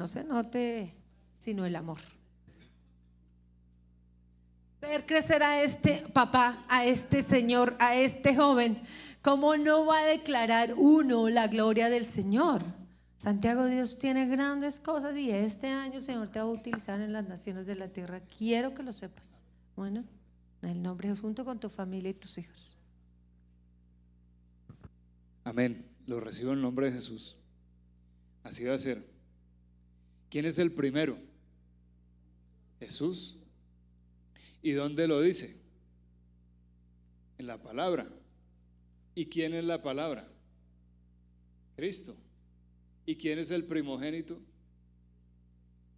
no se note sino el amor. Ver crecer a este papá, a este señor, a este joven, ¿cómo no va a declarar uno la gloria del Señor? Santiago, Dios tiene grandes cosas y este año el Señor te va a utilizar en las naciones de la tierra. Quiero que lo sepas. Bueno, en el nombre de Jesús, junto con tu familia y tus hijos. Amén. Lo recibo en el nombre de Jesús. Así va a ser. ¿Quién es el primero? Jesús. ¿Y dónde lo dice? En la palabra. ¿Y quién es la palabra? Cristo. ¿Y quién es el primogénito?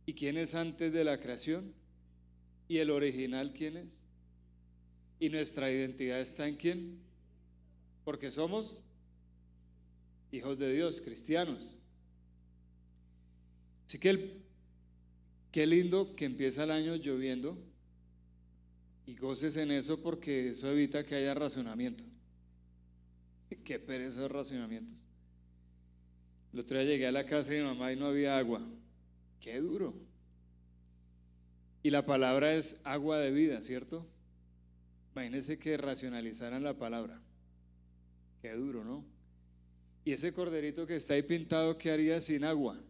¿Y quién es antes de la creación? ¿Y el original quién es? ¿Y nuestra identidad está en quién? Porque somos hijos de Dios, cristianos. Así que qué lindo que empieza el año lloviendo y goces en eso, porque eso evita que haya racionamiento. Qué pereza de racionamientos. El otro día llegué a la casa de mi mamá y no había agua. Qué duro. Y la palabra es agua de vida, ¿cierto? Imagínense que racionalizaran la palabra. Qué duro, ¿no? Y ese corderito que está ahí pintado, ¿qué haría sin agua?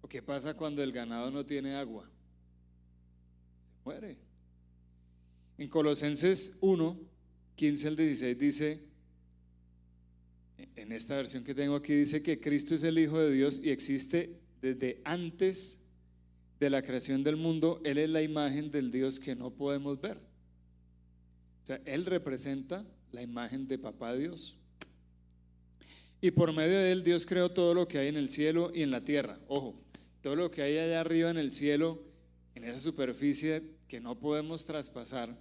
¿O qué pasa cuando el ganado no tiene agua? Se muere. En Colosenses 1, 15 al 16 dice, en esta versión que tengo aquí, dice que Cristo es el Hijo de Dios y existe desde antes de la creación del mundo. Él es la imagen del Dios que no podemos ver. O sea, Él representa la imagen de Papá Dios. Y por medio de Él Dios creó todo lo que hay en el cielo y en la tierra. Ojo, todo lo que hay allá arriba en el cielo, en esa superficie que no podemos traspasar,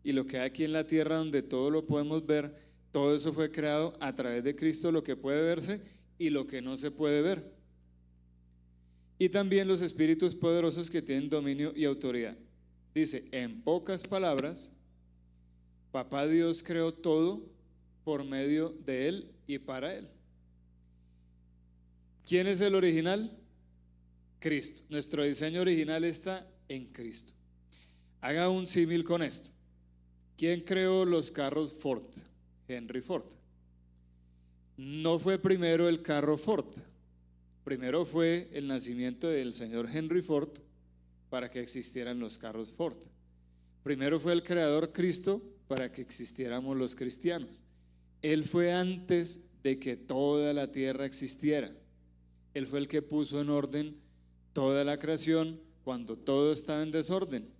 y lo que hay aquí en la tierra donde todo lo podemos ver, todo eso fue creado a través de Cristo, lo que puede verse y lo que no se puede ver. Y también los espíritus poderosos que tienen dominio y autoridad. Dice, en pocas palabras, Papá Dios creó todo por medio de Él y para Él. ¿Quién es el original? Cristo. Nuestro diseño original está en Cristo. Haga un símil con esto. ¿Quién creó los carros Ford? Henry Ford. No fue primero el carro Ford. Primero fue el nacimiento del señor Henry Ford para que existieran los carros Ford. Primero fue el creador Cristo para que existiéramos los cristianos. Él fue antes de que toda la tierra existiera. Él fue el que puso en orden toda la creación cuando todo estaba en desorden.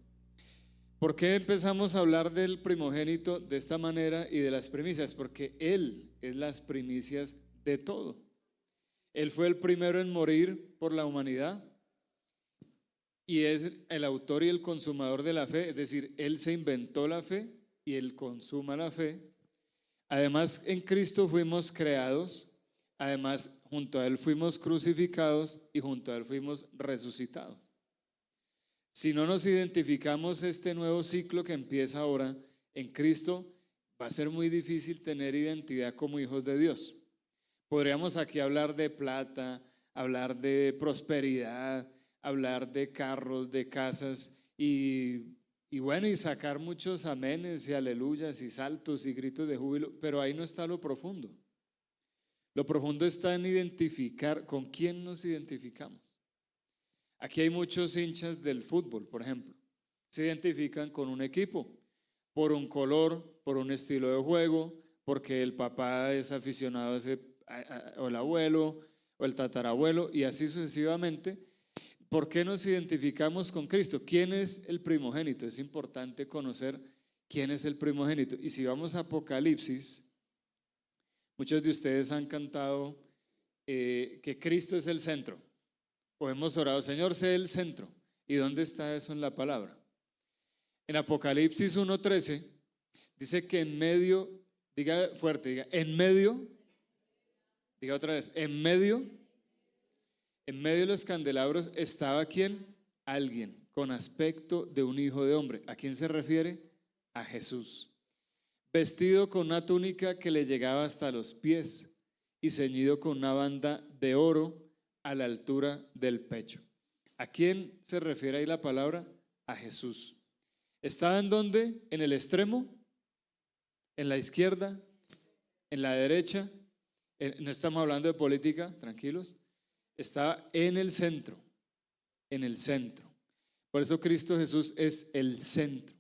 ¿Por qué empezamos a hablar del primogénito de esta manera y de las primicias? Porque Él es las primicias de todo. Él fue el primero en morir por la humanidad y es el autor y el consumador de la fe, es decir, Él se inventó la fe y Él consuma la fe. Además, en Cristo fuimos creados, además junto a Él fuimos crucificados y junto a Él fuimos resucitados. Si no nos identificamos este nuevo ciclo que empieza ahora en Cristo, va a ser muy difícil tener identidad como hijos de Dios. Podríamos aquí hablar de plata, hablar de prosperidad, hablar de carros, de casas y bueno, y sacar muchos amenes y aleluyas y saltos y gritos de júbilo, pero ahí no está lo profundo. Lo profundo está en identificar con quién nos identificamos. Aquí hay muchos hinchas del fútbol, por ejemplo. Se identifican con un equipo, por un color, por un estilo de juego, porque el papá es aficionado a ese, o el abuelo, o el tatarabuelo, y así sucesivamente. ¿Por qué nos identificamos con Cristo? ¿Quién es el primogénito? Es importante conocer quién es el primogénito. Y si vamos a Apocalipsis, muchos de ustedes han cantado que Cristo es el centro. O hemos orado, Señor, sé el centro. ¿Y dónde está eso en la palabra? En Apocalipsis 1:13 dice que en medio, diga fuerte, diga, en medio, diga otra vez, en medio de los candelabros estaba ¿quién? Alguien con aspecto de un hijo de hombre. ¿A quién se refiere? A Jesús. Vestido con una túnica que le llegaba hasta los pies y ceñido con una banda de oro a la altura del pecho. ¿A quién se refiere ahí la palabra? A Jesús. ¿Estaba en dónde? ¿En el extremo? ¿En la izquierda? ¿En la derecha? No estamos hablando de política, tranquilos. Estaba en el centro, en el centro. Por eso Cristo Jesús es el centro.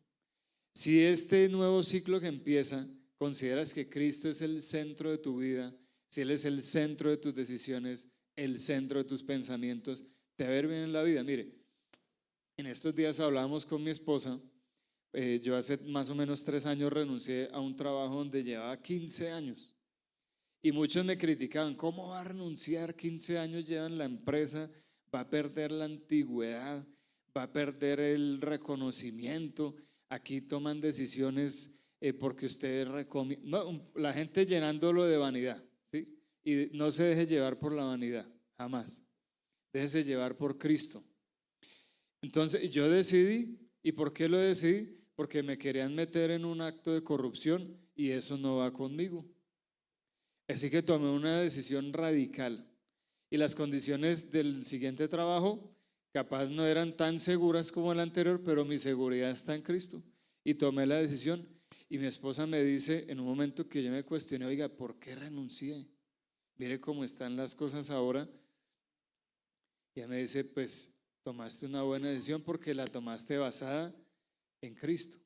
Si este nuevo ciclo que empieza, consideras que Cristo es el centro de tu vida, si Él es el centro de tus decisiones, el centro de tus pensamientos, te va a ver bien en la vida. Mire, en estos días hablábamos con mi esposa. Yo hace más o menos 3 años renuncié a un trabajo donde llevaba 15 años. Y muchos me criticaban, ¿cómo va a renunciar? 15 años lleva en la empresa, va a perder la antigüedad, va a perder el reconocimiento. Aquí toman decisiones porque ustedes recomiendan. No, la gente llenándolo de vanidad, ¿sí? Y no se deje llevar por la vanidad, jamás. Déjese llevar por Cristo. Entonces yo decidí, ¿y por qué lo decidí? Porque me querían meter en un acto de corrupción y eso no va conmigo. Así que tomé una decisión radical y las condiciones del siguiente trabajo capaz no eran tan seguras como el anterior, pero mi seguridad está en Cristo y tomé la decisión. Y mi esposa me dice en un momento que yo me cuestioné, oiga, ¿por qué renuncié? Mire cómo están las cosas ahora. Y ella me dice, pues tomaste una buena decisión porque la tomaste basada en Cristo,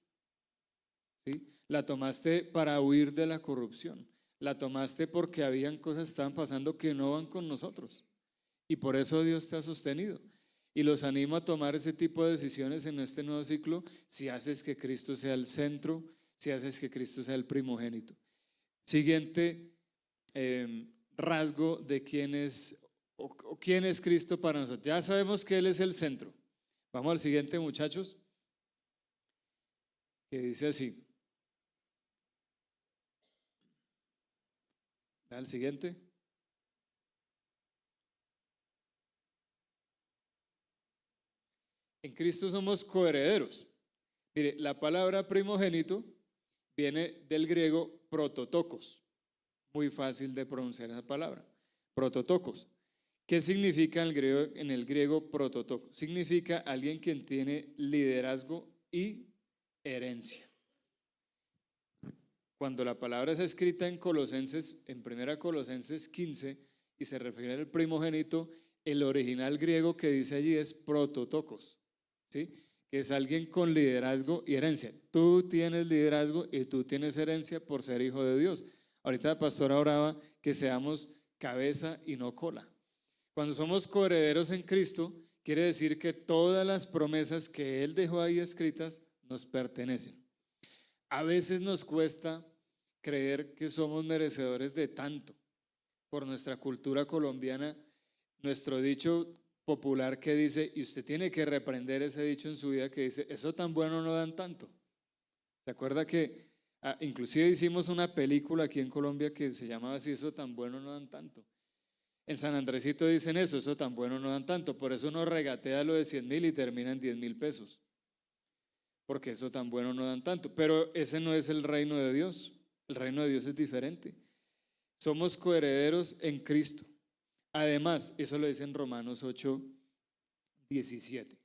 ¿sí? La tomaste para huir de la corrupción. La tomaste porque habían cosas que estaban pasando que no van con nosotros. Y por eso Dios te ha sostenido. Y los animo a tomar ese tipo de decisiones en este nuevo ciclo si haces que Cristo sea el centro, si haces que Cristo sea el primogénito. Siguiente rasgo de quién es o quién es Cristo para nosotros. Ya sabemos que Él es el centro. Vamos al siguiente, muchachos, que dice así. Al siguiente. En Cristo somos coherederos. Mire, la palabra primogénito viene del griego prototokos. Muy fácil de pronunciar esa palabra. Prototokos. ¿Qué significa en el griego prototokos? Significa alguien quien tiene liderazgo y herencia. Cuando la palabra es escrita en Colosenses, en 1 Colosenses 15, y se refiere al primogénito, el original griego que dice allí es prototokos, ¿sí? Que es alguien con liderazgo y herencia. Tú tienes liderazgo y tú tienes herencia por ser hijo de Dios. Ahorita la pastora oraba que seamos cabeza y no cola. Cuando somos coherederos en Cristo, quiere decir que todas las promesas que Él dejó ahí escritas nos pertenecen. A veces nos cuesta creer que somos merecedores de tanto. Por nuestra cultura colombiana, nuestro dicho popular que dice, y usted tiene que reprender ese dicho en su vida, que dice, eso tan bueno no dan tanto. ¿Se acuerda que inclusive hicimos una película aquí en Colombia que se llamaba así, eso tan bueno no dan tanto? En San Andresito dicen eso tan bueno no dan tanto, por eso uno regatea lo de 100,000 y termina en 10,000 pesos. Porque eso tan bueno no dan tanto. Pero ese no es el reino de Dios. El reino de Dios es diferente. Somos coherederos en Cristo. Además, eso lo dice en Romanos 8:17,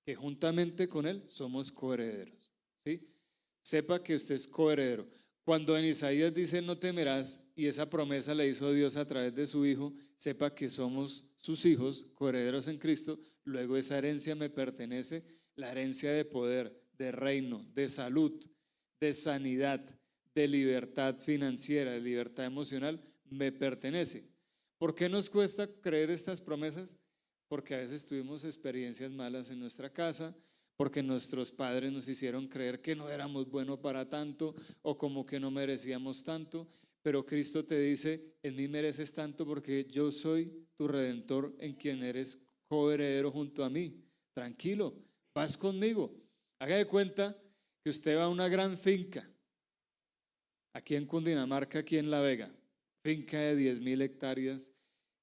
que juntamente con Él somos coherederos, ¿sí? Sepa que usted es coheredero. Cuando en Isaías dice no temerás, y esa promesa le hizo Dios a través de su Hijo, sepa que somos sus hijos, coherederos en Cristo. Luego esa herencia me pertenece, la herencia de poder, de reino, de salud, de sanidad, de libertad financiera, de libertad emocional, me pertenece. ¿Por qué nos cuesta creer estas promesas? Porque a veces tuvimos experiencias malas en nuestra casa, porque nuestros padres nos hicieron creer que no éramos buenos para tanto o como que no merecíamos tanto, pero Cristo te dice, en mí mereces tanto porque yo soy tu Redentor en quien eres coheredero junto a mí. Tranquilo, vas conmigo. Haga de cuenta que usted va a una gran finca, aquí en Cundinamarca, aquí en La Vega, finca de 10,000 hectáreas,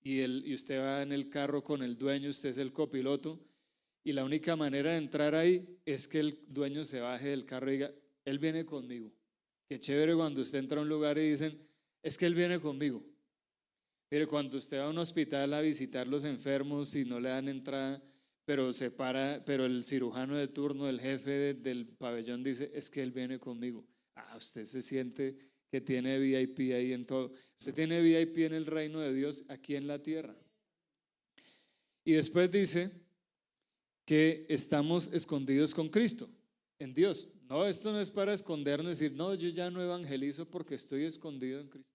y usted va en el carro con el dueño, usted es el copiloto, y la única manera de entrar ahí es que el dueño se baje del carro y diga, él viene conmigo. Qué chévere cuando usted entra a un lugar y dicen, es que él viene conmigo. Mire, cuando usted va a un hospital a visitar los enfermos y no le dan entrada, pero el cirujano de turno, el jefe del pabellón dice, es que él viene conmigo. Usted se siente que tiene VIP ahí en todo. Usted tiene VIP en el reino de Dios aquí en la tierra. Y después dice que estamos escondidos con Cristo, en Dios. No, esto no es para escondernos y decir, no, yo ya no evangelizo porque estoy escondido en Cristo.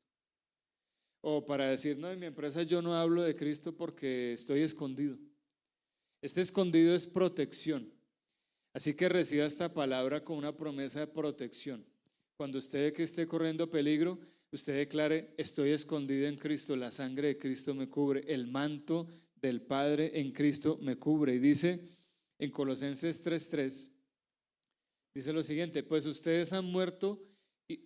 O para decir, no, en mi empresa yo no hablo de Cristo porque estoy escondido. Este escondido es protección. Así que reciba esta palabra con una promesa de protección. Cuando usted ve que esté corriendo peligro, usted declare, estoy escondido en Cristo, la sangre de Cristo me cubre, el manto del Padre en Cristo me cubre. Y dice en Colosenses 3:3, dice lo siguiente, pues ustedes han muerto, y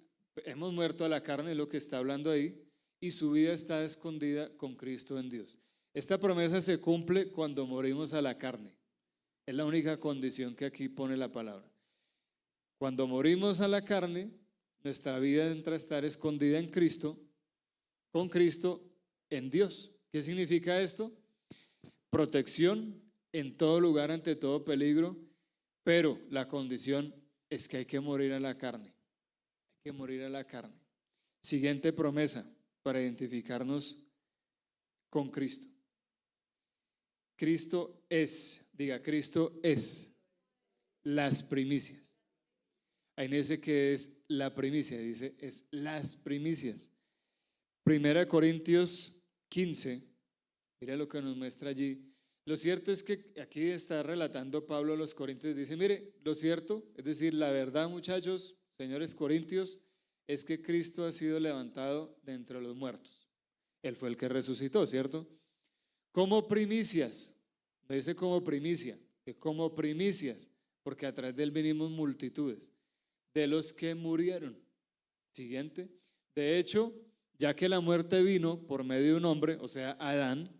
hemos muerto a la carne, lo que está hablando ahí, y su vida está escondida con Cristo en Dios. Esta promesa se cumple cuando morimos a la carne. Es la única condición que aquí pone la palabra. Cuando morimos a la carne, nuestra vida entra a estar escondida en Cristo, con Cristo en Dios. ¿Qué significa esto? Protección en todo lugar, ante todo peligro, pero la condición es que hay que morir a la carne. Hay que morir a la carne. Siguiente promesa para identificarnos con Cristo. Cristo es, diga, Cristo es las primicias. Ahí no dice que es la primicia, dice es las primicias. 1 Corintios 15, mira lo que nos muestra allí. Lo cierto es que aquí está relatando Pablo a los corintios, dice, mire, lo cierto, es decir, la verdad, muchachos, señores corintios, es que Cristo ha sido levantado de entre los muertos. Él fue el que resucitó, ¿cierto? Como primicias, no dice como primicia, que como primicias, porque a través de él venimos multitudes, de los que murieron. Siguiente, de hecho, ya que la muerte vino por medio de un hombre, o sea, Adán,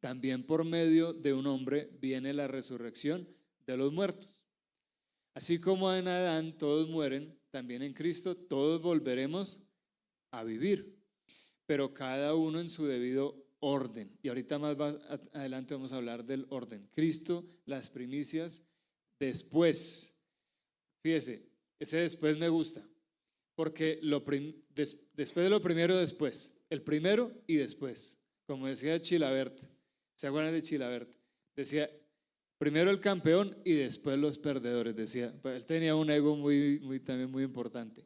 también por medio de un hombre viene la resurrección de los muertos. Así como en Adán todos mueren, también en Cristo todos volveremos a vivir, pero cada uno en su debido orden. Y ahorita más adelante vamos a hablar del orden. Cristo, las primicias, después. Fíjese, ese después me gusta, porque después de lo primero, después. El primero y después. Como decía Chilabert, ¿se acuerdan de Chilabert? Decía, primero el campeón y después los perdedores, decía. Él tenía un ego también muy importante.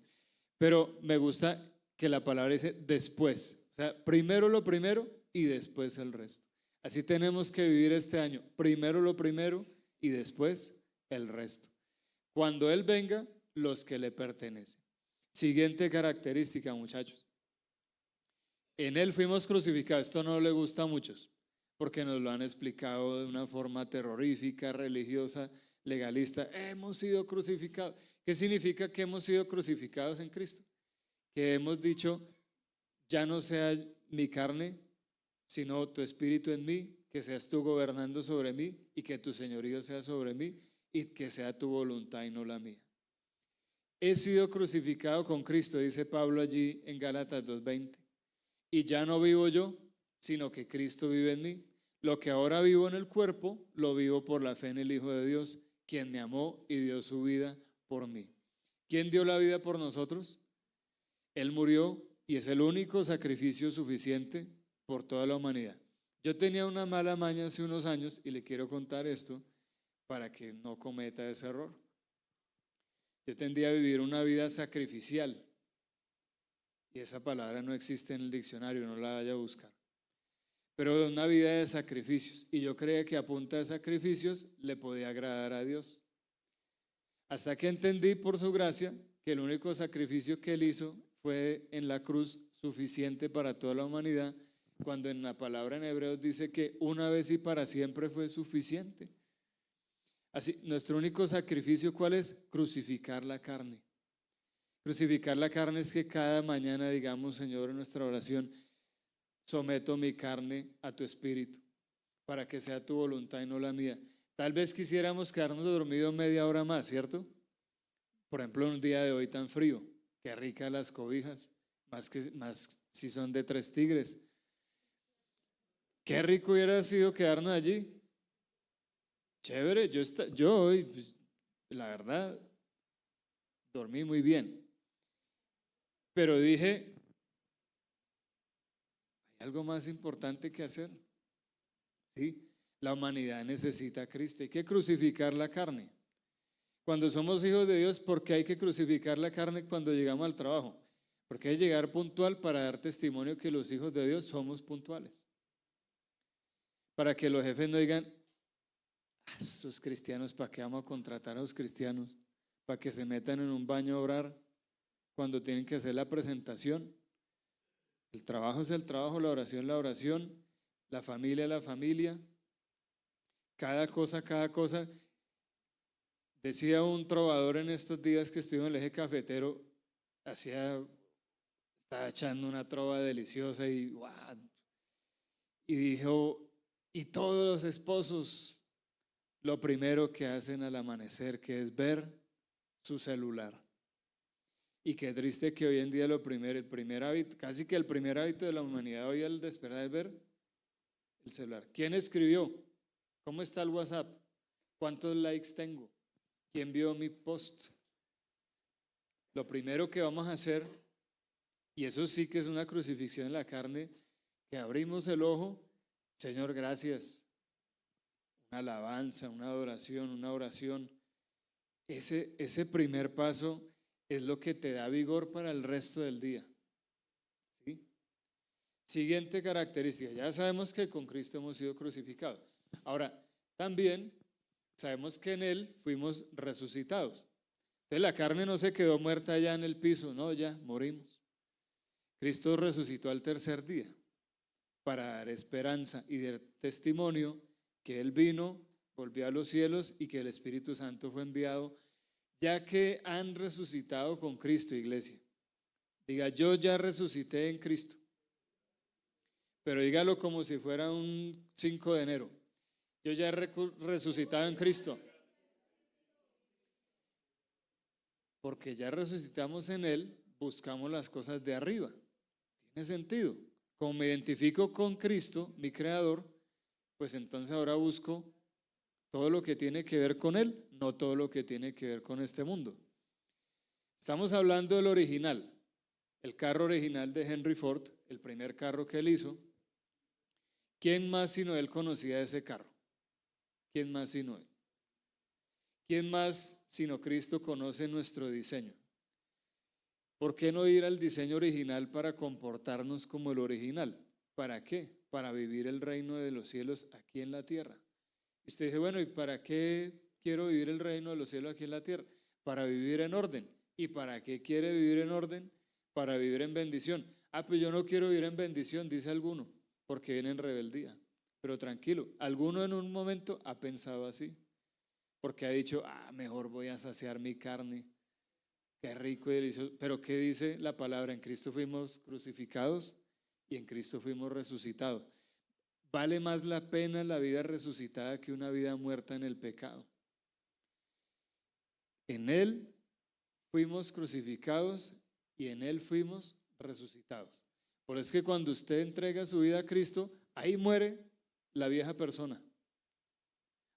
Pero me gusta que la palabra dice después. O sea, primero lo primero y después el resto. Así tenemos que vivir este año. Primero lo primero y después el resto. Cuando Él venga, los que le pertenecen. Siguiente característica, muchachos. En Él fuimos crucificados. Esto no le gusta a muchos, porque nos lo han explicado de una forma terrorífica, religiosa, legalista. Hemos sido crucificados. ¿Qué significa que hemos sido crucificados en Cristo? Que hemos dicho, ya no sea mi carne, sino tu espíritu en mí, que seas tú gobernando sobre mí y que tu señorío sea sobre mí y que sea tu voluntad y no la mía. He sido crucificado con Cristo, dice Pablo allí en Gálatas 2:20. Y ya no vivo yo, sino que Cristo vive en mí. Lo que ahora vivo en el cuerpo, lo vivo por la fe en el Hijo de Dios, quien me amó y dio su vida por mí. ¿Quién dio la vida por nosotros? Él murió y es el único sacrificio suficiente por toda la humanidad. Yo tenía una mala maña hace unos años y le quiero contar esto para que no cometa ese error. Yo tendía a vivir una vida sacrificial y esa palabra no existe en el diccionario, no la vaya a buscar. Pero una vida de sacrificios, y yo creía que a punta de sacrificios le podía agradar a Dios. Hasta que entendí por su gracia que el único sacrificio que Él hizo fue en la cruz, suficiente para toda la humanidad, cuando en la palabra en Hebreos dice que una vez y para siempre fue suficiente. Así, nuestro único sacrificio, ¿cuál es? Crucificar la carne. Crucificar la carne es que cada mañana digamos, Señor, en nuestra oración, someto mi carne a tu espíritu, para que sea tu voluntad y no la mía. Tal vez quisiéramos quedarnos dormidos media hora más, ¿cierto? Por ejemplo, en un día de hoy tan frío, qué ricas las cobijas, más si son de 3 tigres. Qué rico hubiera sido quedarnos allí. Chévere, yo hoy, pues, la verdad, dormí muy bien. Pero dije, hay algo más importante que hacer. ¿Sí? La humanidad necesita a Cristo. Hay que crucificar la carne. Cuando somos hijos de Dios, ¿por qué hay que crucificar la carne cuando llegamos al trabajo? Porque hay que llegar puntual para dar testimonio que los hijos de Dios somos puntuales. Para que los jefes no digan, esos cristianos, ¿para qué vamos a contratar a los cristianos? ¿Para que se metan en un baño a orar cuando tienen que hacer la presentación? El trabajo es el trabajo, la oración, la familia. Cada cosa. Decía un trovador en estos días que estuve en el eje cafetero, estaba echando una trova deliciosa y dijo, y todos los esposos, lo primero que hacen al amanecer, que es ver su celular. Y qué triste que hoy en día el primer hábito, casi que el primer hábito de la humanidad hoy al despertar es ver el celular. ¿Quién escribió? ¿Cómo está el WhatsApp? ¿Cuántos likes tengo? ¿Quién vio mi post? Lo primero que vamos a hacer, y eso sí que es una crucifixión en la carne, que abrimos el ojo, Señor, gracias. Una alabanza, una adoración, una oración. Ese primer paso es lo que te da vigor para el resto del día. ¿Sí? Siguiente característica, ya sabemos que con Cristo hemos sido crucificados. Ahora, también sabemos que en Él fuimos resucitados. Entonces la carne no se quedó muerta allá en el piso, no, ya morimos. Cristo resucitó al tercer día para dar esperanza y dar testimonio que Él vino, volvió a los cielos y que el Espíritu Santo fue enviado, ya que han resucitado con Cristo, iglesia. Diga, yo ya resucité en Cristo. Pero dígalo como si fuera un 5 de enero. Yo ya he resucitado en Cristo. Porque ya resucitamos en Él, buscamos las cosas de arriba. Tiene sentido. Como me identifico con Cristo, mi Creador, pues entonces ahora busco todo lo que tiene que ver con Él, no todo lo que tiene que ver con este mundo. Estamos hablando del original, el carro original de Henry Ford, el primer carro que él hizo. ¿Quién más sino él conocía ese carro? ¿Quién más sino él? ¿Quién más sino Cristo conoce nuestro diseño? ¿Por qué no ir al diseño original para comportarnos como el original? ¿Para qué? Para vivir el reino de los cielos aquí en la tierra. Y usted dice, bueno, ¿y para qué quiero vivir el reino de los cielos aquí en la tierra? Para vivir en orden. ¿Y para qué quiere vivir en orden? Para vivir en bendición. Pues yo no quiero vivir en bendición, dice alguno, porque viene en rebeldía. Pero tranquilo, alguno en un momento ha pensado así, porque ha dicho, mejor voy a saciar mi carne. Qué rico y delicioso. Pero ¿qué dice la palabra? En Cristo fuimos crucificados y en Cristo fuimos resucitados. Vale más la pena la vida resucitada que una vida muerta en el pecado. En Él fuimos crucificados y en Él fuimos resucitados. Por eso es que cuando usted entrega su vida a Cristo, ahí muere la vieja persona.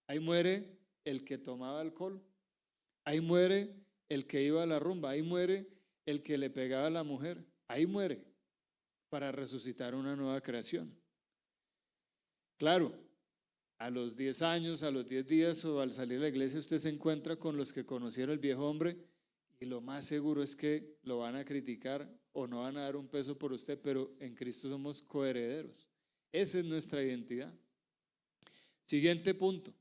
Ahí muere el que tomaba alcohol. Ahí muere el que iba a la rumba. Ahí muere el que le pegaba a la mujer. Ahí muere para resucitar una nueva creación. Claro, a los 10 años, a los 10 días o al salir de la iglesia usted se encuentra con los que conocieron el viejo hombre y lo más seguro es que lo van a criticar o no van a dar un peso por usted, pero en Cristo somos coherederos. Esa es nuestra identidad. Siguiente punto.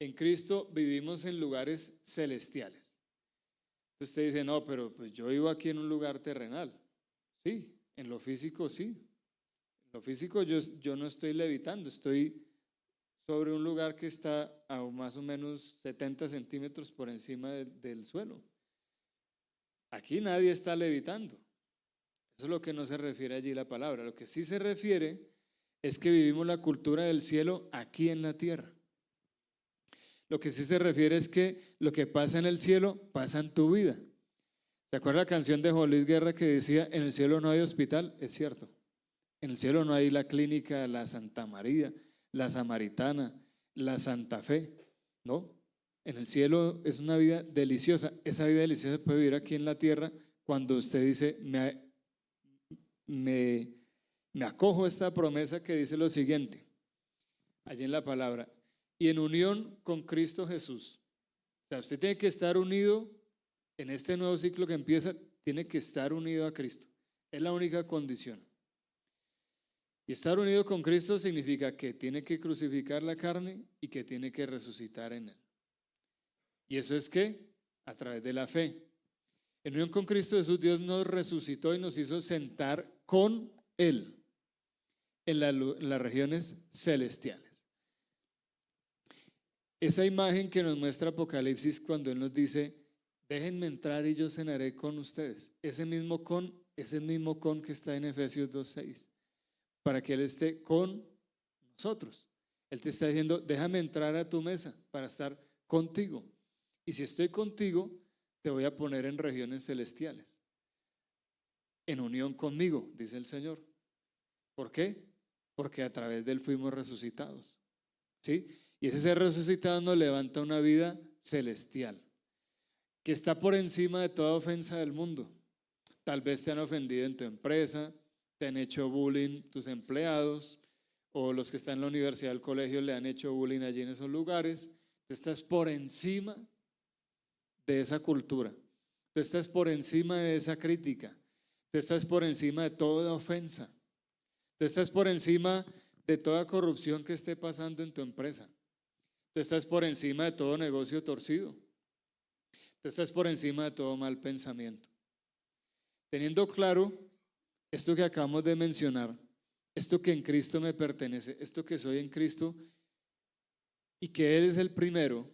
En Cristo vivimos en lugares celestiales. Usted dice, no, pero pues yo vivo aquí en un lugar terrenal. Sí, en lo físico sí. En lo físico yo no estoy levitando, estoy sobre un lugar que está a más o menos 70 centímetros por encima del suelo. Aquí nadie está levitando. Eso es lo que no se refiere allí la palabra. Lo que sí se refiere es que vivimos la cultura del cielo aquí en la tierra. Lo que sí se refiere es que lo que pasa en el cielo pasa en tu vida. ¿Se acuerda la canción de Juan Luis Guerra que decía, en el cielo no hay hospital? Es cierto. En el cielo no hay la clínica, la Santa María, la Samaritana, la Santa Fe, ¿no? En el cielo es una vida deliciosa. Esa vida deliciosa puede vivir aquí en la tierra cuando usted dice, me acojo a esta promesa que dice lo siguiente, allí en la palabra, y en unión con Cristo Jesús. O sea, usted tiene que estar unido en este nuevo ciclo que empieza, tiene que estar unido a Cristo. Es la única condición. Y estar unido con Cristo significa que tiene que crucificar la carne y que tiene que resucitar en él. ¿Y eso es qué? A través de la fe. En unión con Cristo Jesús, Dios nos resucitó y nos hizo sentar con él en las regiones celestiales. Esa imagen que nos muestra Apocalipsis cuando Él nos dice, déjenme entrar y yo cenaré con ustedes. Ese mismo con que está en Efesios 2:6, para que Él esté con nosotros. Él te está diciendo, déjame entrar a tu mesa para estar contigo. Y si estoy contigo, te voy a poner en regiones celestiales, en unión conmigo, dice el Señor. ¿Por qué? Porque a través de Él fuimos resucitados, ¿sí? Y ese ser resucitado nos levanta una vida celestial, que está por encima de toda ofensa del mundo. Tal vez te han ofendido en tu empresa, te han hecho bullying tus empleados, o los que están en la universidad, el colegio, le han hecho bullying allí en esos lugares. Tú estás por encima de esa cultura, tú estás por encima de esa crítica, tú estás por encima de toda ofensa, tú estás por encima de toda corrupción que esté pasando en tu empresa, tú estás por encima de todo negocio torcido, tú estás por encima de todo mal pensamiento. Teniendo claro esto que acabamos de mencionar, esto que en Cristo me pertenece, esto que soy en Cristo y que Él es el primero,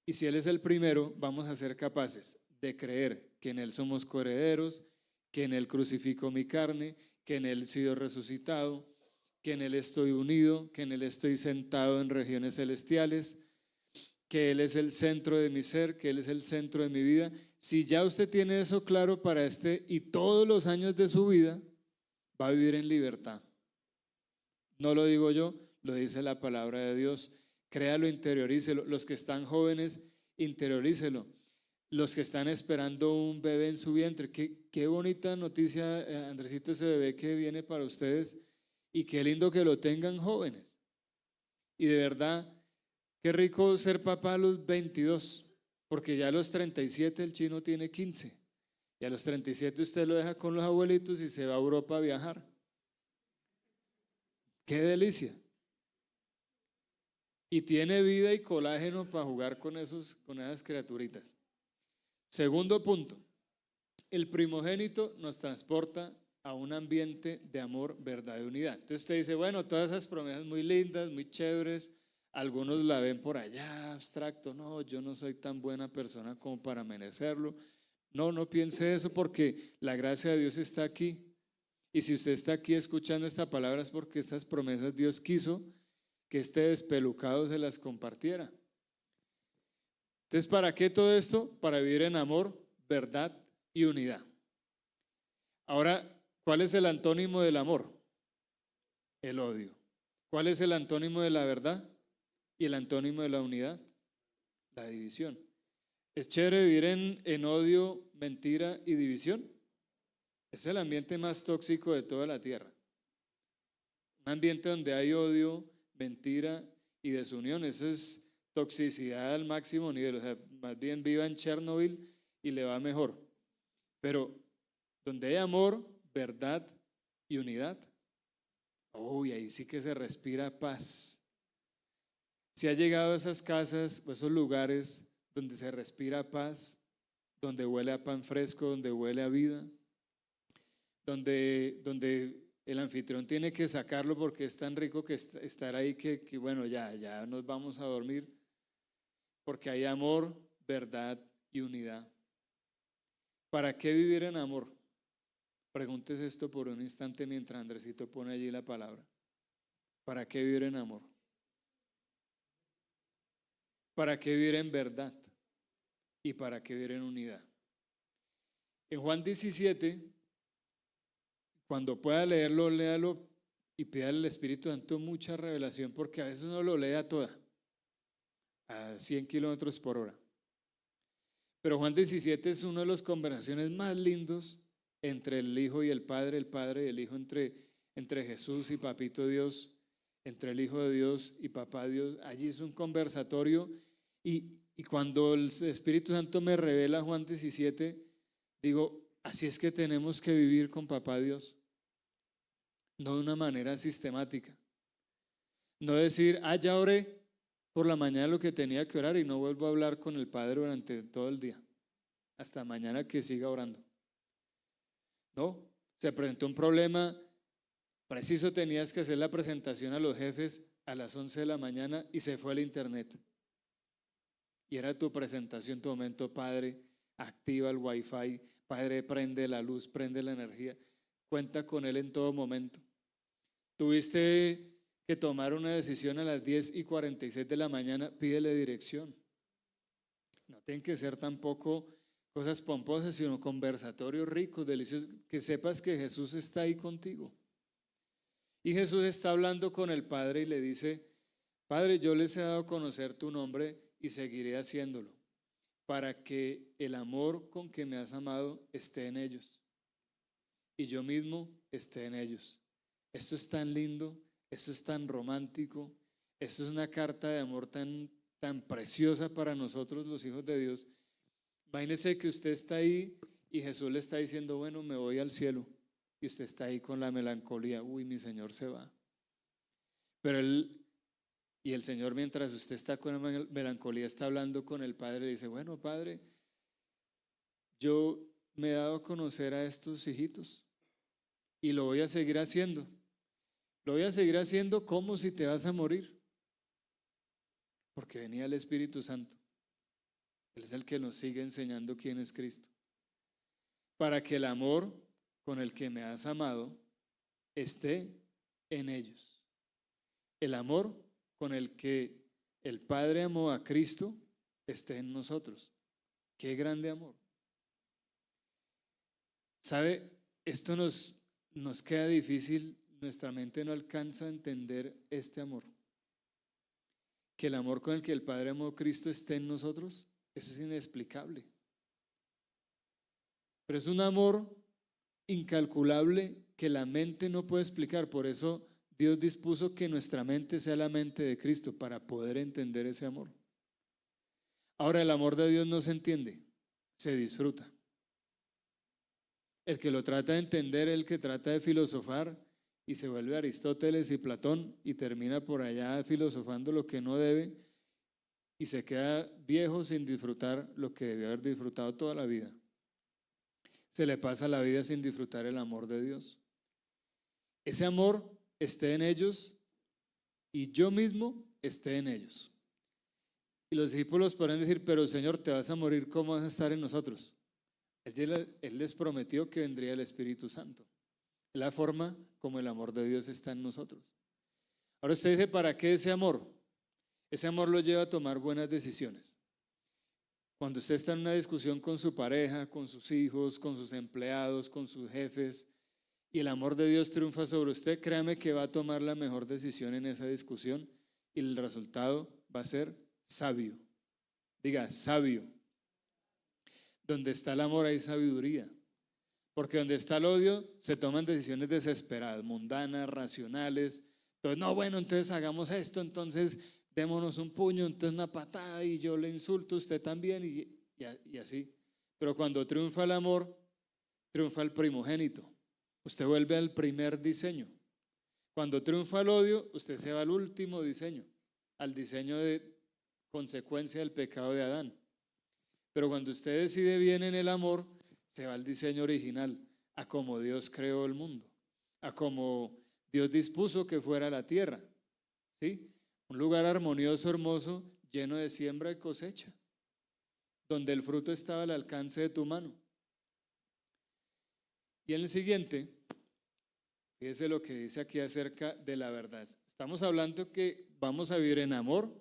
y si Él es el primero, vamos a ser capaces de creer que en Él somos coherederos, que en Él crucificó mi carne, que en Él he sido resucitado, que en Él estoy unido, que en Él estoy sentado en regiones celestiales, que Él es el centro de mi ser, que Él es el centro de mi vida. Si ya usted tiene eso claro para este y todos los años de su vida, va a vivir en libertad. No lo digo yo, lo dice la palabra de Dios. Créalo, interiorícelo. Los que están jóvenes, interiorícelo. Los que están esperando un bebé en su vientre, qué bonita noticia, Andresito, ese bebé que viene para ustedes, y qué lindo que lo tengan jóvenes. Y de verdad, qué rico ser papá a los 22, porque ya a los 37 el chino tiene 15, y a los 37 usted lo deja con los abuelitos y se va a Europa a viajar. Qué delicia. Y tiene vida y colágeno para jugar con esas criaturitas. Segundo punto, el primogénito nos transporta a un ambiente de amor, verdad y unidad. Entonces usted dice, bueno, todas esas promesas muy lindas, muy chéveres, algunos la ven por allá, abstracto, no, yo no soy tan buena persona como para merecerlo. No piense eso, porque la gracia de Dios está aquí. Y si usted está aquí escuchando esta palabra es porque estas promesas Dios quiso que este despelucado se las compartiera. Entonces, ¿para qué todo esto? Para vivir en amor, verdad y unidad. Ahora, ¿cuál es el antónimo del amor? El odio. ¿Cuál es el antónimo de la verdad? Y el antónimo de la unidad, la división. ¿Es chévere vivir en odio, mentira y división? Es el ambiente más tóxico de toda la tierra. Un ambiente donde hay odio, mentira y desunión. Eso es toxicidad al máximo nivel. O sea, más bien viva en Chernobyl y le va mejor. Pero donde hay amor, verdad y unidad, uy, ahí sí que se respira paz. Si ha llegado a esas casas o esos lugares donde se respira paz, donde huele a pan fresco, donde huele a vida, donde el anfitrión tiene que sacarlo porque es tan rico que estar ahí que bueno, ya nos vamos a dormir, porque hay amor, verdad y unidad. ¿Para qué vivir en amor? Pregúntese esto por un instante mientras Andresito pone allí la palabra. ¿Para qué vivir en amor? ¿Para qué vivir en verdad? ¿Y para qué vivir en unidad? En Juan 17, cuando pueda leerlo, léalo y pídale al Espíritu Santo mucha revelación, porque a veces uno lo lee a toda, a 100 kilómetros por hora. Pero Juan 17 es una de las conversaciones más lindos entre el Hijo y el Padre y el Hijo, entre Jesús y Papito Dios, entre el Hijo de Dios y Papá Dios. Allí es un conversatorio y cuando el Espíritu Santo me revela Juan 17, digo, así es que tenemos que vivir con Papá Dios, no de una manera sistemática. No decir, ya oré por la mañana lo que tenía que orar y no vuelvo a hablar con el Padre durante todo el día, hasta mañana que siga orando. No, se presentó un problema preciso, tenías que hacer la presentación a los jefes a las 11 de la mañana y se fue al internet. Y era tu presentación, tu momento, Padre, activa el Wi-Fi, Padre, prende la luz, prende la energía, cuenta con Él en todo momento. Tuviste que tomar una decisión a las 10:46 de la mañana, pídele dirección. No tienen que ser tampoco cosas pomposas, sino conversatorios ricos, deliciosos, que sepas que Jesús está ahí contigo. Y Jesús está hablando con el Padre y le dice, Padre, yo les he dado a conocer tu nombre y seguiré haciéndolo, para que el amor con que me has amado esté en ellos y yo mismo esté en ellos. Esto es tan lindo, esto es tan romántico, esto es una carta de amor tan preciosa para nosotros los hijos de Dios. Imagínese que usted está ahí y Jesús le está diciendo, bueno, me voy al cielo, y usted está ahí con la melancolía, uy, mi Señor se va. Pero el Señor, mientras usted está con la melancolía, está hablando con el Padre y dice, bueno, Padre, yo me he dado a conocer a estos hijitos y lo voy a seguir haciendo. Lo voy a seguir haciendo como si te vas a morir, porque venía el Espíritu Santo. Él es el que nos sigue enseñando quién es Cristo, para que el amor con el que me has amado esté en ellos. El amor con el que el Padre amó a Cristo esté en nosotros. Qué grande amor. ¿Sabe? Esto nos queda difícil, nuestra mente no alcanza a entender este amor. Que el amor con el que el Padre amó a Cristo esté en nosotros, eso es inexplicable. Pero es un amor incalculable que la mente no puede explicar. Por eso Dios dispuso que nuestra mente sea la mente de Cristo para poder entender ese amor. Ahora, el amor de Dios no se entiende, se disfruta. El que lo trata de entender, el que trata de filosofar y se vuelve Aristóteles y Platón y termina por allá filosofando lo que no debe y se queda viejo sin disfrutar lo que debió haber disfrutado toda la vida. Se le pasa la vida sin disfrutar el amor de Dios. Ese amor esté en ellos y yo mismo esté en ellos. Y los discípulos podrán decir, pero Señor, te vas a morir, ¿cómo vas a estar en nosotros? Él les prometió que vendría el Espíritu Santo. Es la forma como el amor de Dios está en nosotros. Ahora usted dice, ¿para qué ese amor? Ese amor lo lleva a tomar buenas decisiones. Cuando usted está en una discusión con su pareja, con sus hijos, con sus empleados, con sus jefes, y el amor de Dios triunfa sobre usted, créame que va a tomar la mejor decisión en esa discusión y el resultado va a ser sabio. Diga, sabio. Donde está el amor hay sabiduría, porque donde está el odio se toman decisiones desesperadas, mundanas, racionales. Entonces, no, bueno, entonces hagamos esto, entonces démonos un puño, entonces una patada y yo le insulto a usted también y así. Pero cuando triunfa el amor, triunfa el primogénito. Usted vuelve al primer diseño. Cuando triunfa el odio, usted se va al último diseño, al diseño de consecuencia del pecado de Adán. Pero cuando usted decide bien en el amor, se va al diseño original, a como Dios creó el mundo, a como Dios dispuso que fuera la tierra, ¿sí? Un lugar armonioso, hermoso, lleno de siembra y cosecha, donde el fruto estaba al alcance de tu mano. Y en el siguiente, fíjese lo que dice aquí acerca de la verdad. Estamos hablando que vamos a vivir en amor,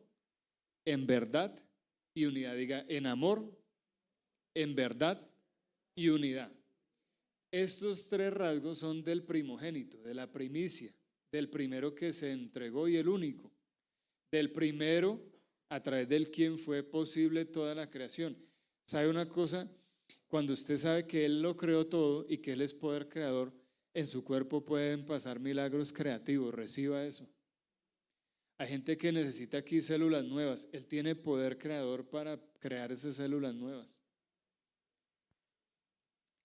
en verdad y unidad. Diga, en amor, en verdad y unidad. Estos tres rasgos son del primogénito, de la primicia, del primero que se entregó y el único, del primero a través del quien fue posible toda la creación. ¿Sabe una cosa? Cuando usted sabe que Él lo creó todo y que Él es poder creador, en su cuerpo pueden pasar milagros creativos, reciba eso. Hay gente que necesita aquí células nuevas, Él tiene poder creador para crear esas células nuevas.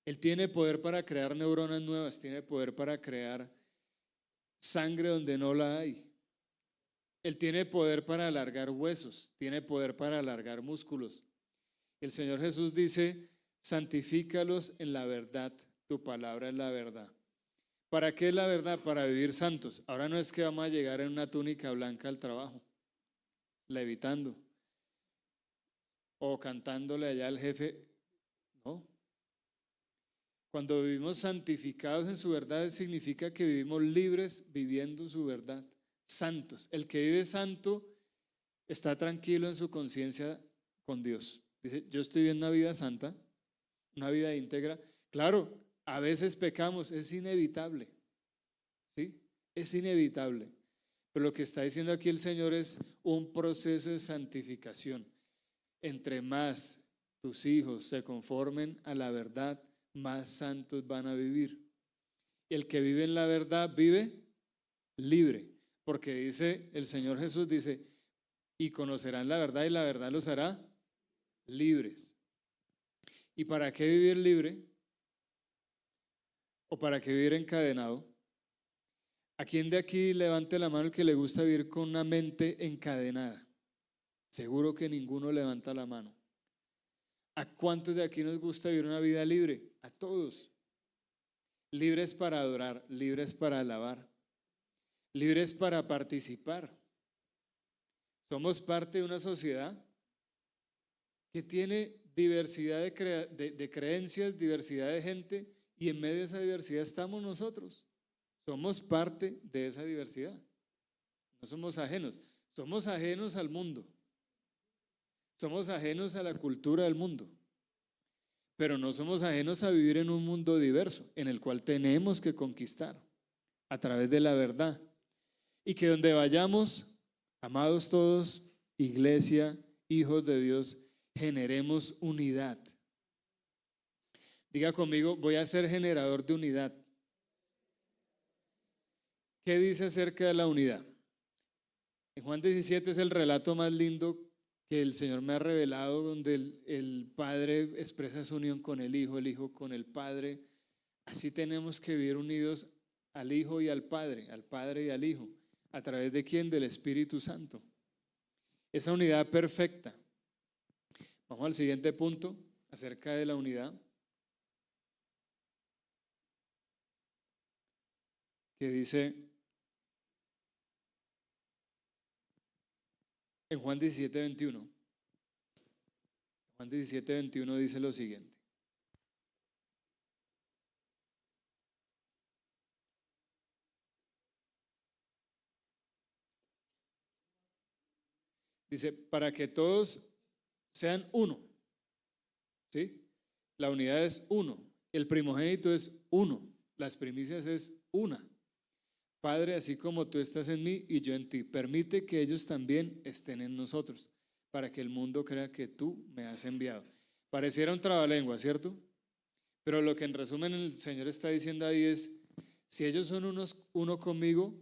Él tiene poder para crear neuronas nuevas, tiene poder para crear sangre donde no la hay. Él tiene poder para alargar huesos, tiene poder para alargar músculos. El Señor Jesús dice, santifícalos en la verdad, tu palabra es la verdad. ¿Para qué es la verdad? Para vivir santos. Ahora no es que vamos a llegar en una túnica blanca al trabajo, levitando o cantándole allá al jefe, no. Cuando vivimos santificados en su verdad significa que vivimos libres viviendo su verdad, santos. El que vive santo está tranquilo en su conciencia con Dios. Dice, yo estoy viviendo una vida santa, una vida íntegra. Claro, a veces pecamos, es inevitable, ¿sí? Es inevitable. Pero lo que está diciendo aquí el Señor es un proceso de santificación. Entre más tus hijos se conformen a la verdad, más santos van a vivir. El que vive en la verdad vive libre, porque dice el Señor Jesús, dice, y conocerán la verdad y la verdad los hará libres. ¿Y para qué vivir libre? ¿O para qué vivir encadenado? ¿A quién de aquí levante la mano el que le gusta vivir con una mente encadenada? Seguro que ninguno levanta la mano. ¿A cuántos de aquí nos gusta vivir una vida libre? A todos. Libres para adorar, libres para alabar, libres para participar. Somos parte de una sociedad que tiene diversidad de creencias, diversidad de gente, y en medio de esa diversidad estamos nosotros. Somos parte de esa diversidad. No somos ajenos. Somos ajenos al mundo. Somos ajenos a la cultura del mundo. Pero no somos ajenos a vivir en un mundo diverso, en el cual tenemos que conquistar a través de la verdad. Y que donde vayamos, amados todos, iglesia, hijos de Dios, generemos unidad. Diga conmigo, voy a ser generador de unidad. ¿Qué dice acerca de la unidad? En Juan 17 es el relato más lindo que el Señor me ha revelado, donde el Padre expresa su unión con el Hijo con el Padre. Así tenemos que vivir unidos al Hijo y al Padre y al Hijo. ¿A través de quién? Del Espíritu Santo. Esa unidad perfecta. Vamos al siguiente punto acerca de la unidad, que dice en Juan 17:21. Juan 17:21 dice lo siguiente. Dice, para que todos sean uno. ¿Sí? La unidad es uno. El primogénito es uno. Las primicias es una. Padre, así como tú estás en mí y yo en ti, permite que ellos también estén en nosotros, para que el mundo crea que tú me has enviado. Pareciera un trabalengua, ¿cierto? Pero lo que en resumen el Señor está diciendo ahí es, si ellos son uno conmigo,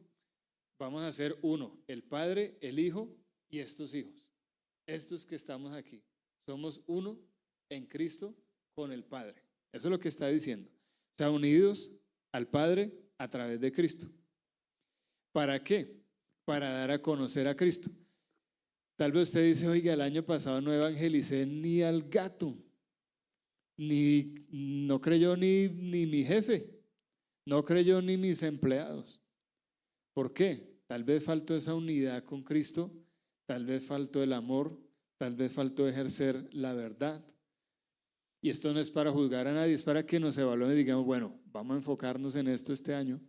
vamos a ser uno, el Padre, el Hijo y estos hijos. Estos que estamos aquí, somos uno en Cristo con el Padre. Eso es lo que está diciendo. O sea, unidos al Padre a través de Cristo. ¿Para qué? Para dar a conocer a Cristo. Tal vez usted dice, oiga, el año pasado no evangelicé ni al gato, no creyó ni mi jefe, no creyó ni mis empleados. ¿Por qué? Tal vez faltó esa unidad con Cristo, tal vez faltó el amor, tal vez faltó ejercer la verdad. Y esto no es para juzgar a nadie, es para que nos evalúen y digamos, bueno, vamos a enfocarnos en esto este año.